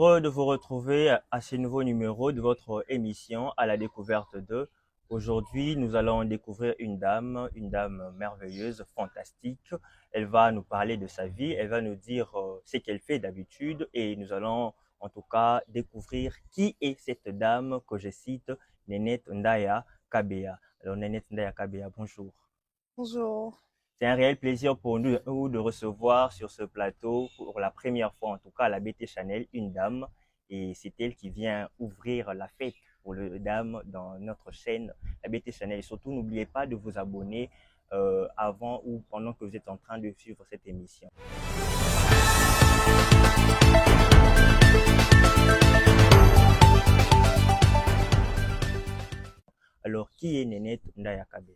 heureux de vous retrouver à ce nouveau numéro de votre émission à la découverte de. Aujourd'hui, nous allons découvrir une dame merveilleuse, fantastique. Elle va nous parler de sa vie, elle va nous dire ce qu'elle fait d'habitude et nous allons en tout cas découvrir qui est cette dame que je cite, Nénette Ndaya Kabea. Alors Nénette Ndaya Kabea, bonjour. Bonjour. C'est un réel plaisir pour nous de recevoir sur ce plateau, pour la première fois en tout cas, à la BT Chanel, une dame. Et c'est elle qui vient ouvrir la fête pour les dames dans notre chaîne, la BT Chanel. Et surtout, n'oubliez pas de vous abonner avant ou pendant que vous êtes en train de suivre cette émission. Alors, qui est Nénette Ndaya Kabea?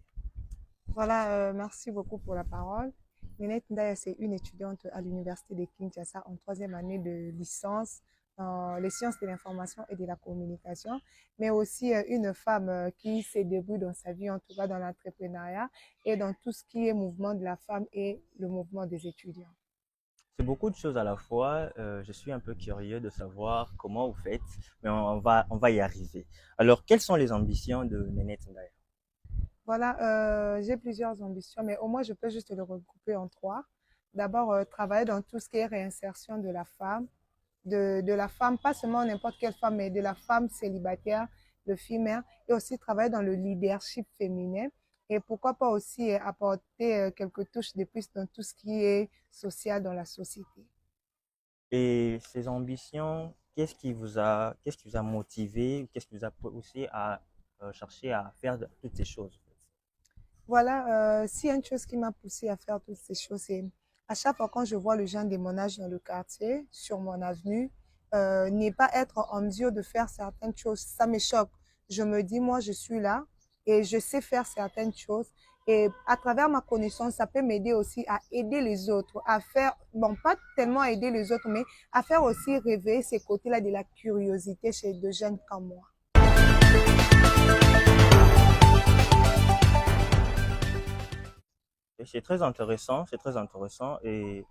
Voilà, merci beaucoup pour la parole. Ninette Ndaya, c'est une étudiante à l'Université de Kinshasa en troisième année de licence dans les sciences de l'information et de la communication, mais aussi une femme qui se débrouille dans sa vie, en tout cas dans l'entrepreneuriat et dans tout ce qui est mouvement de la femme et le mouvement des étudiants. C'est beaucoup de choses à la fois. Je suis un peu curieux de savoir comment vous faites, mais on va y arriver. Alors, quelles sont les ambitions de Nénette Ndaya? Voilà, j'ai plusieurs ambitions, mais au moins je peux juste le regrouper en trois. D'abord, travailler dans tout ce qui est réinsertion de la femme, de la femme, pas seulement n'importe quelle femme, mais de la femme célibataire, de femelle, et aussi travailler dans le leadership féminin. Et pourquoi pas aussi apporter quelques touches de plus dans tout ce qui est social dans la société. Et ces ambitions, qu'est-ce qui vous a motivé, qu'est-ce qui vous a poussé à chercher à faire toutes ces choses? Voilà, s'il y a une chose qui m'a poussée à faire toutes ces choses, c'est à chaque fois quand je vois le gens de mon âge dans le quartier, sur mon avenue, ne pas être en mesure de faire certaines choses, ça me choque. Je me dis, moi, je suis là et je sais faire certaines choses. Et à travers ma connaissance, ça peut m'aider aussi à aider les autres, à faire, bon, pas tellement aider les autres, mais à faire aussi réveiller ces côtés-là de la curiosité chez des jeunes comme moi. Et c'est très intéressant et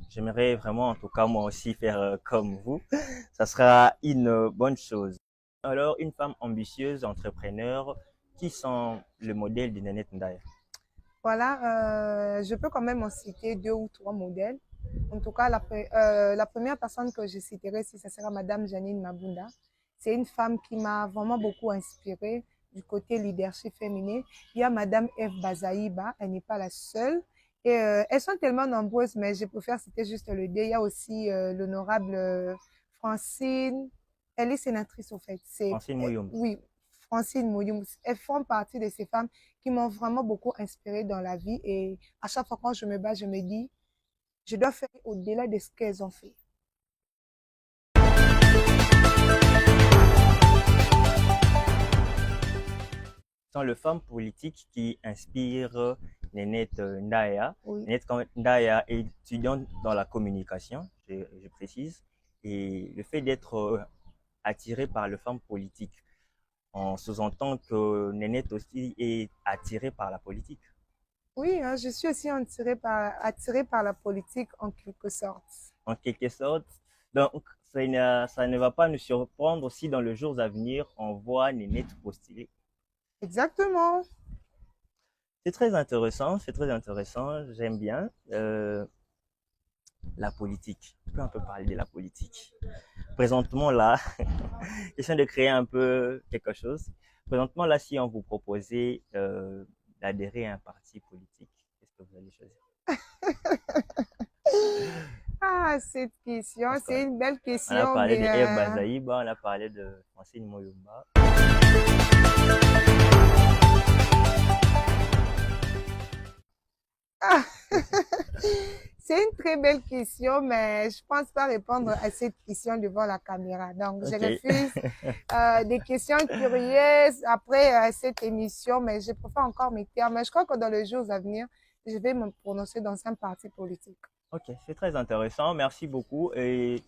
j'aimerais vraiment en tout cas moi aussi faire comme vous. Ça sera une bonne chose. Alors, une femme ambitieuse, entrepreneur, qui sont le modèle de Nanette Ndaya? Voilà, je peux quand même en citer deux ou trois modèles. En tout cas, la première personne que je citerai, si ce sera Madame Janine Mabunda. C'est une femme qui m'a vraiment beaucoup inspirée du côté leadership féminin. Il y a Madame Eve Bazaïba, elle n'est pas la seule. Et elles sont tellement nombreuses, mais je préfère citer juste le deux. Il y a aussi l'honorable Francine. Elle est sénatrice, au fait. Francine Mouyom. Oui, Francine Mouyum. Elles font partie de ces femmes qui m'ont vraiment beaucoup inspirée dans la vie. Et à chaque fois quand je me bats, je me dis, je dois faire au-delà de ce qu'elles ont fait. Sont les femmes politiques qui inspirent Nénette Ndaya. Oui. Nénette Ndaya est étudiante dans la communication, je précise, et le fait d'être attirée par les femmes politiques, on sous-entend que Nénette aussi est attirée par la politique. Oui, hein, je suis aussi attirée par la politique en quelque sorte. En quelque sorte. Donc, ça ne va pas nous surprendre si dans les jours à venir, on voit Nénette postuler. Exactement. C'est très intéressant, j'aime bien la politique. On peut parler de la politique. Présentement là, question de créer un peu quelque chose. Présentement là, si on vous proposait d'adhérer à un parti politique, qu'est-ce que vous allez choisir? Ah, cette question, Parce c'est une belle on a question, parlé de mais Eve Bazaïba, on a parlé de Francine Moyomba. ah, c'est une très belle question, mais je pense pas répondre à cette question devant la caméra. Donc, je Ok. refuse des questions curieuses après cette émission, mais je préfère encore mes termes. Mais je crois que dans les jours à venir, je vais me prononcer dans un parti politique. Ok, c'est très intéressant. Merci beaucoup. Et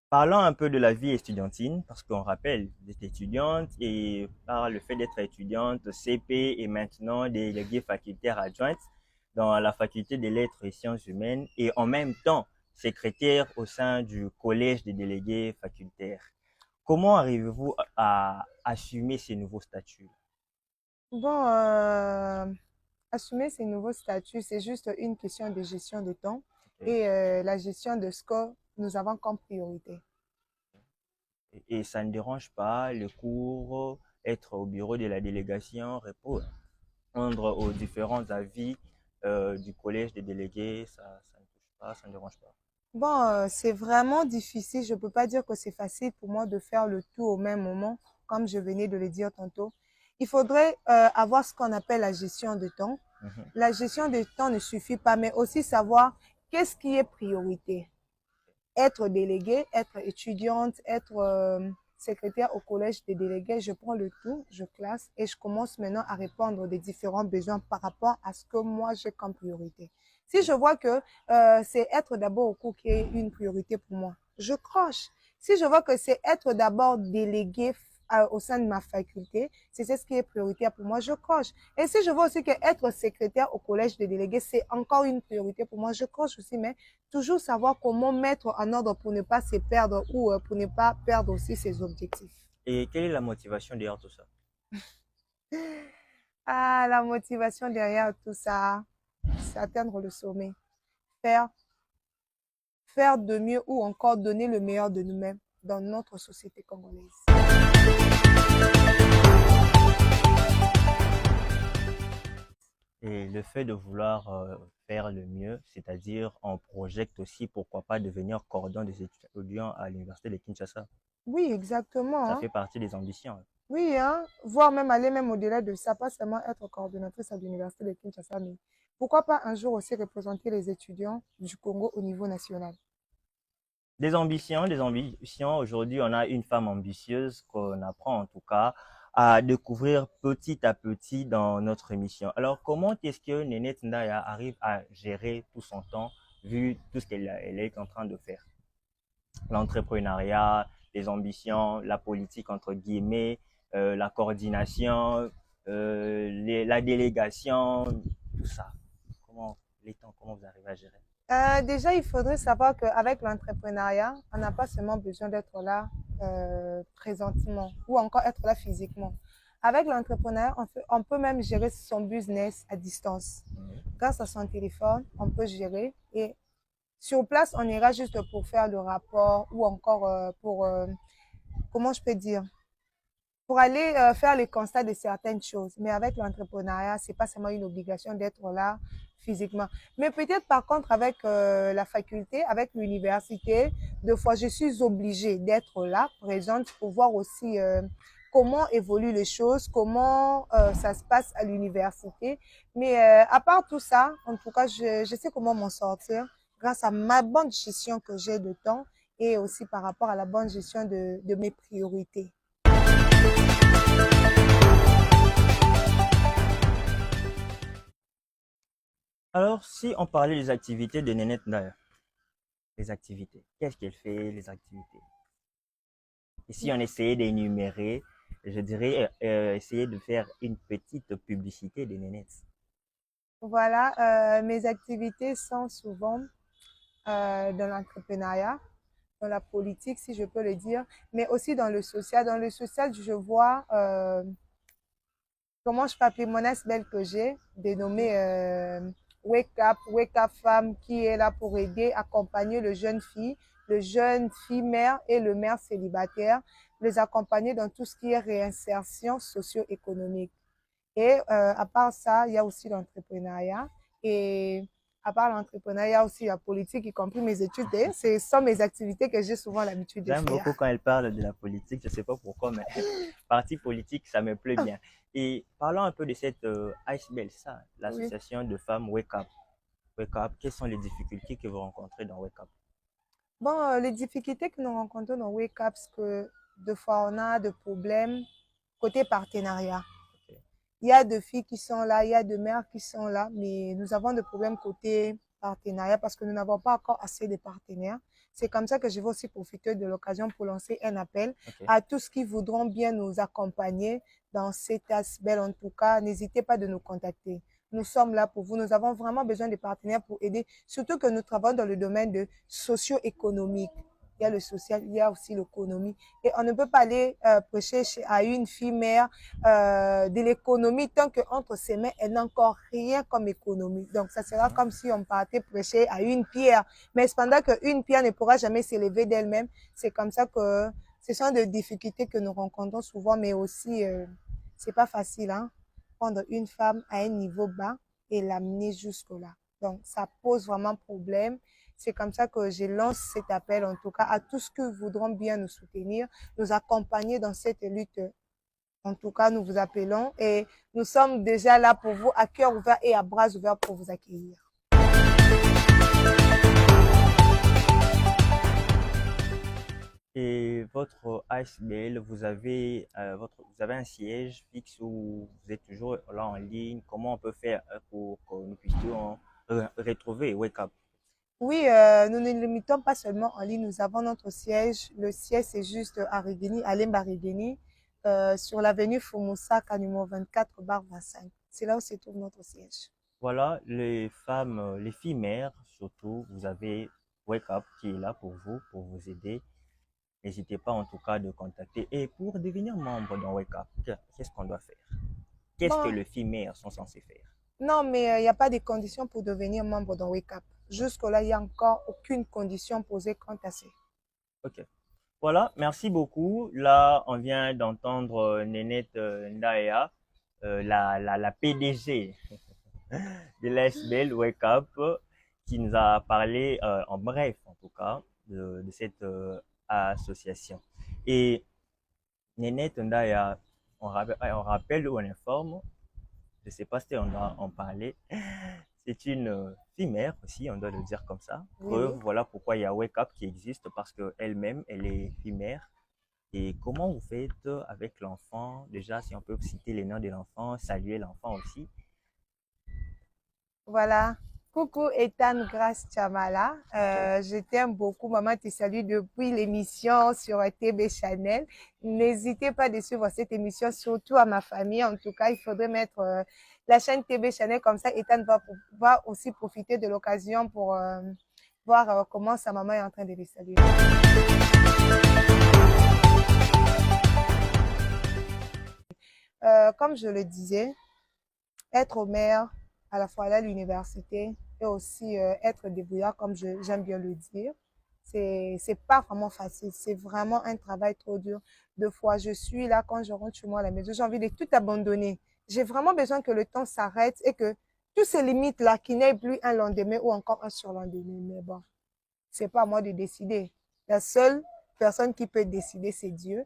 parlons un peu de la vie estudiantine, parce qu'on rappelle, vous êtes étudiante et par le fait d'être étudiante, CP et maintenant déléguée facultaire adjointe dans la faculté des lettres et sciences humaines et en même temps secrétaire au sein du collège des délégués facultaires. Comment arrivez-vous à assumer ces nouveaux statuts? Bon, assumer ces nouveaux statuts, c'est juste une question de gestion de temps Ok. et la gestion de ce que nous avons comme priorité. Et ça ne dérange pas le cours, être au bureau de la délégation, répondre aux différents avis du collège des délégués, ça ne touche pas, ça ne dérange pas. Bon, c'est vraiment difficile. Je ne peux pas dire que c'est facile pour moi de faire le tout au même moment, comme je venais de le dire tantôt. Il faudrait avoir ce qu'on appelle la gestion de temps. Mhm. La gestion de temps ne suffit pas, mais aussi savoir qu'est-ce qui est priorité. Être déléguée, être étudiante, être secrétaire au collège des délégués, je prends le tout, je classe et je commence maintenant à répondre aux différents besoins par rapport à ce que moi j'ai comme priorité. Si je vois que c'est être d'abord au cours qui est une priorité pour moi, je croche. Si je vois que c'est être d'abord délégué au sein de ma faculté, c'est ce qui est prioritaire pour moi, je croche. Et si je vois aussi que être secrétaire au collège des délégués, c'est encore une priorité pour moi, je croche aussi, mais toujours savoir comment mettre en ordre pour ne pas se perdre ou pour ne pas perdre aussi ses objectifs. Et quelle est la motivation derrière tout ça? Ah, la motivation derrière tout ça, c'est atteindre le sommet. Faire, faire de mieux ou encore donner le meilleur de nous-mêmes dans notre société congolaise. Et le fait de vouloir faire le mieux, c'est-à-dire on projette aussi, pourquoi pas, devenir cordon des étudiants à l'université de Kinshasa. Oui, exactement. Ça Hein. fait partie des ambitions. Oui, hein. Voire même aller même au-delà de ça, pas seulement être coordonnatrice à l'université de Kinshasa, mais pourquoi pas un jour aussi représenter les étudiants du Congo au niveau national. Des ambitions, des ambitions. Aujourd'hui, on a une femme ambitieuse qu'on apprend en tout cas à découvrir petit à petit dans notre émission. Alors, comment est-ce que Nénette Ndaya arrive à gérer tout son temps vu tout ce qu'elle est en train de faire? L'entrepreneuriat, les ambitions, la politique entre guillemets, la coordination, la délégation, tout ça. Comment les temps, comment vous arrivez à gérer? Déjà, il faudrait savoir qu'avec l'entrepreneuriat, on n'a pas seulement besoin d'être là présentement ou encore être là physiquement. Avec l'entrepreneuriat, on peut même gérer son business à distance. Grâce à son téléphone, on peut gérer et sur place, on ira juste pour faire le rapport ou encore pour, comment je peux dire, pour aller faire le constat de certaines choses. Mais avec l'entrepreneuriat, c'est pas seulement une obligation d'être là physiquement. Mais peut-être par contre avec la faculté, avec l'université, deux fois je suis obligée d'être là, présente, pour voir aussi comment évoluent les choses, comment ça se passe à l'université. Mais à part tout ça, en tout cas, je sais comment m'en sortir grâce à ma bonne gestion que j'ai de temps et aussi par rapport à la bonne gestion de mes priorités. Alors, si on parlait des activités de Nénette Ndaya, les activités, qu'est-ce qu'elle fait, les activités? Et si on essayait d'énumérer, je dirais essayer de faire une petite publicité de Nénette. Voilà, mes activités sont souvent dans l'entrepreneuriat, dans la politique, si je peux le dire, mais aussi dans le social. Dans le social, je vois comment je peux appeler mon belle que j'ai, dénommée Wake Up Femme, qui est là pour aider, accompagner le jeune fille mère et le mère célibataire, les accompagner dans tout ce qui est réinsertion socio-économique. Et à part ça, il y a aussi l'entrepreneuriat. Et à part l'entrepreneuriat, il y a aussi la politique, y compris mes études. Ce sont mes activités que j'ai souvent l'habitude de J'aime beaucoup faire. quand elle parle de la politique, je ne sais pas pourquoi, mais parti politique, ça me plaît bien. Et parlons un peu de cette IceBell, ça, Oui. l'association de femmes Wake Up. Wake Up, quelles sont les difficultés que vous rencontrez dans Wake Up? Bon, les difficultés que nous rencontrons dans Wake Up, c'est que deux fois on a des problèmes côté partenariat. Ok. Il y a des filles qui sont là, il y a des mères qui sont là, mais nous avons des problèmes côté partenariat parce que nous n'avons pas encore assez de partenaires. C'est comme ça que je vais aussi profiter de l'occasion pour lancer un appel Ok. à tous qui voudront bien nous accompagner dans cet aspect. En tout cas, n'hésitez pas de nous contacter. nous sommes là pour vous. Nous avons vraiment besoin de partenaires pour aider, surtout que nous travaillons dans le domaine de socio-économique. Il y a le social, il y a aussi l'économie. Et on ne peut pas aller prêcher à une fille mère de l'économie tant qu'entre ses mains, elle n'a encore rien comme économie. Donc, ça sera comme si on partait prêcher à une pierre. Mais cependant qu'une pierre ne pourra jamais s'élever d'elle-même, c'est comme ça que ce sont des difficultés que nous rencontrons souvent, mais aussi, c'est pas facile, hein, prendre une femme à un niveau bas et l'amener jusque-là. Donc, ça pose vraiment problème. C'est comme ça que je lance cet appel, en tout cas, à tous ceux qui voudront bien nous soutenir, nous accompagner dans cette lutte. En tout cas, nous vous appelons et nous sommes déjà là pour vous, à cœur ouvert et à bras ouverts pour vous accueillir. Et votre ASBL, vous avez un siège fixe ou vous êtes toujours là en ligne? Comment on peut faire pour que nous puissions retrouver Wake Up? Oui, nous ne limitons pas seulement en ligne, nous avons notre siège. Le siège, c'est juste à Rigini, à Lemba Rigini, sur l'avenue Fumusaka, numéro 24/25. C'est là où se trouve notre siège. Voilà, les femmes, les filles mères surtout, vous avez Wake Up qui est là pour vous aider. N'hésitez pas en tout cas de contacter. Et pour devenir membre dans Wake Up, qu'est-ce qu'on doit faire? Qu'est-ce que Bon, les filles mères sont censées faire? non, mais il n'y a pas de conditions pour devenir membre dans Wake Up. Jusque-là, il n'y a encore aucune condition posée quant à ça. Ok. Voilà, merci beaucoup. Là, on vient d'entendre Nénette Ndaea, la PDG de l'ASBL Wake Up, qui nous a parlé en bref, en tout cas, de cette association. Et Nénette Ndaea, on rappelle ou on informe, je ne sais pas si on doit en parler, c'est une fille mère aussi, on doit le dire comme ça. Oui, Preuve, oui. voilà pourquoi il y a Wake Up qui existe, parce qu'elle-même, elle est fille mère. Et comment vous faites avec l'enfant? Déjà, si on peut citer les noms de l'enfant, saluer l'enfant aussi. Voilà. Coucou Ethan Grace Chamala. Ok. Je t'aime beaucoup. Maman te salue depuis l'émission sur TB Channel. N'hésitez pas de suivre cette émission, surtout à ma famille. En tout cas, il faudrait mettre la chaîne TB Channel comme ça. Ethan va aussi profiter de l'occasion pour voir comment sa maman est en train de les saluer. Comme je le disais, être mère, à la fois aller à l'université et aussi être débrouillard, comme j'aime bien le dire, c'est pas vraiment facile. C'est vraiment un travail trop dur. Deux fois, je suis là, quand je rentre chez moi à la maison, j'ai envie de tout abandonner. J'ai vraiment besoin que le temps s'arrête et que tous ces limites-là, qu'il n'y ait plus un lendemain ou encore un surlendemain. Mais bon, c'est pas à moi de décider. La seule personne qui peut décider, c'est Dieu.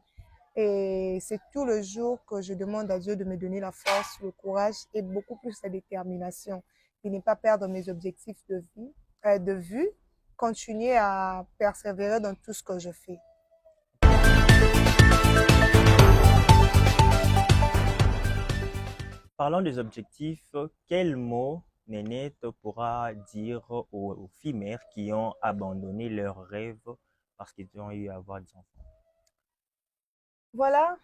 Et c'est tout le jour que je demande à Dieu de me donner la force, le courage et beaucoup plus la détermination. De ne pas perdre mes objectifs de vue, continuer à persévérer dans tout ce que je fais. Parlons des objectifs. Quel mot Nénette pourra dire aux filles mères qui ont abandonné leurs rêves parce qu'ils ont eu à avoir des enfants? Voilà,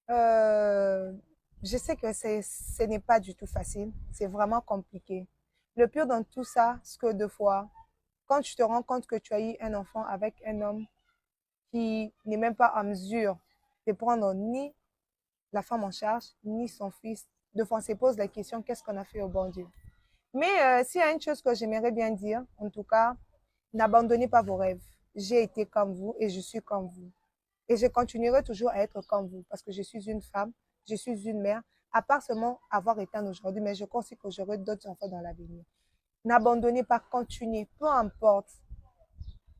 je sais que ce n'est pas du tout facile, c'est vraiment compliqué. Le pire dans tout ça, c'est que deux fois, quand tu te rends compte que tu as eu un enfant avec un homme qui n'est même pas en mesure de prendre ni la femme en charge, ni son fils, deux fois on se pose la question, qu'est-ce qu'on a fait au bon Dieu? Mais s'il y a une chose que j'aimerais bien dire, en tout cas, n'abandonnez pas vos rêves. J'ai été comme vous et je suis comme vous. Et je continuerai toujours à être comme vous parce que je suis une femme, je suis une mère, à part seulement avoir été aujourd'hui, mais je crois aussi que j'aurai d'autres enfants dans l'avenir. N'abandonnez pas, continuez, peu importe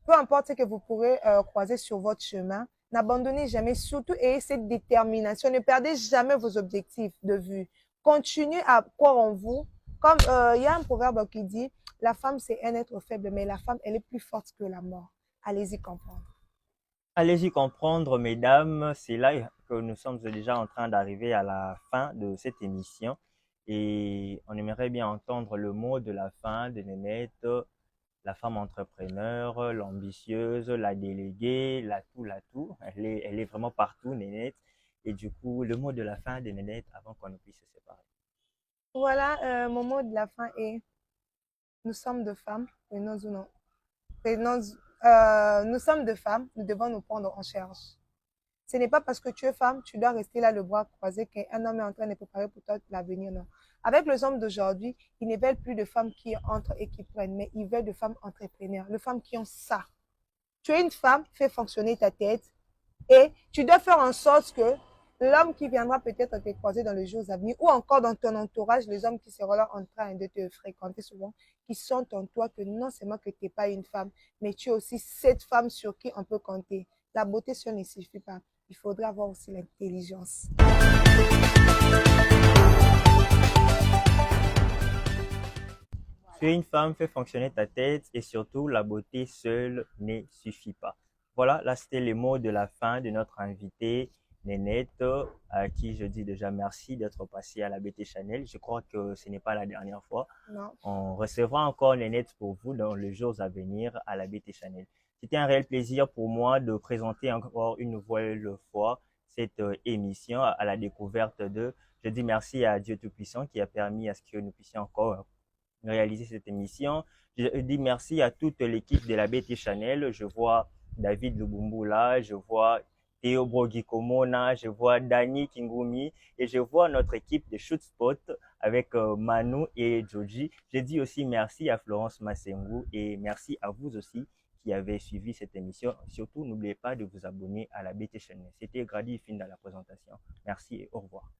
ce que vous pourrez croiser sur votre chemin, n'abandonnez jamais, surtout ayez cette détermination, ne perdez jamais vos objectifs de vue. Continuez à croire en vous. Comme il y a un proverbe qui dit, la femme c'est un être faible, mais la femme elle est plus forte que la mort. Allez-y comprendre. Allez-y comprendre, mesdames, c'est là que nous sommes déjà en train d'arriver à la fin de cette émission et on aimerait bien entendre le mot de la fin de Nénette, la femme entrepreneur, l'ambitieuse, la déléguée, la tout. Elle est vraiment partout, Nénette. Et du coup, le mot de la fin de Nénette avant qu'on ne puisse se séparer. Voilà, mon mot de la fin est, nous sommes deux femmes, prenons ou non. Prenons, nous sommes deux femmes, nous devons nous prendre en charge. Ce n'est pas parce que tu es femme, tu dois rester là le bras croisé qu'un homme est en train de préparer pour toi l'avenir, non. Avec les hommes d'aujourd'hui, ils ne veulent plus de femmes qui entrent et qui prennent, mais ils veulent de femmes entrepreneurs, de femmes qui ont ça. Tu es une femme, fais fonctionner ta tête et tu dois faire en sorte que l'homme qui viendra peut-être te croiser dans les jours à venir ou encore dans ton entourage, les hommes qui seront là en train de te fréquenter souvent, qui sentent en toi que non seulement que tu n'es pas une femme, mais tu es aussi cette femme sur qui on peut compter. La beauté seule ne suffit pas. Il faudra avoir aussi l'intelligence. Tu es une femme, fais fonctionner ta tête et surtout la beauté seule ne suffit pas. Voilà, là c'était les mots de la fin de notre invité Nénette, à qui je dis déjà merci d'être passée à la BT Chanel. Je crois que ce n'est pas la dernière fois. Non. On recevra encore Nénette pour vous dans les jours à venir à la BT Chanel. C'était un réel plaisir pour moi de présenter encore une nouvelle fois cette émission à la découverte de. Je dis merci à Dieu Tout-Puissant qui a permis à ce que nous puissions encore réaliser cette émission. Je dis merci à toute l'équipe de la BT Chanel. Je vois David Lubumbu là, je vois Théo Brogikomona, je vois Dani Kingumi et je vois notre équipe de Shoot Spot avec Manu et Joji. Je dis aussi merci à Florence Massengu et merci à vous aussi qui avez suivi cette émission. Surtout, n'oubliez pas de vous abonner à la BT Chanel. C'était Grady Fin dans la présentation. Merci et au revoir.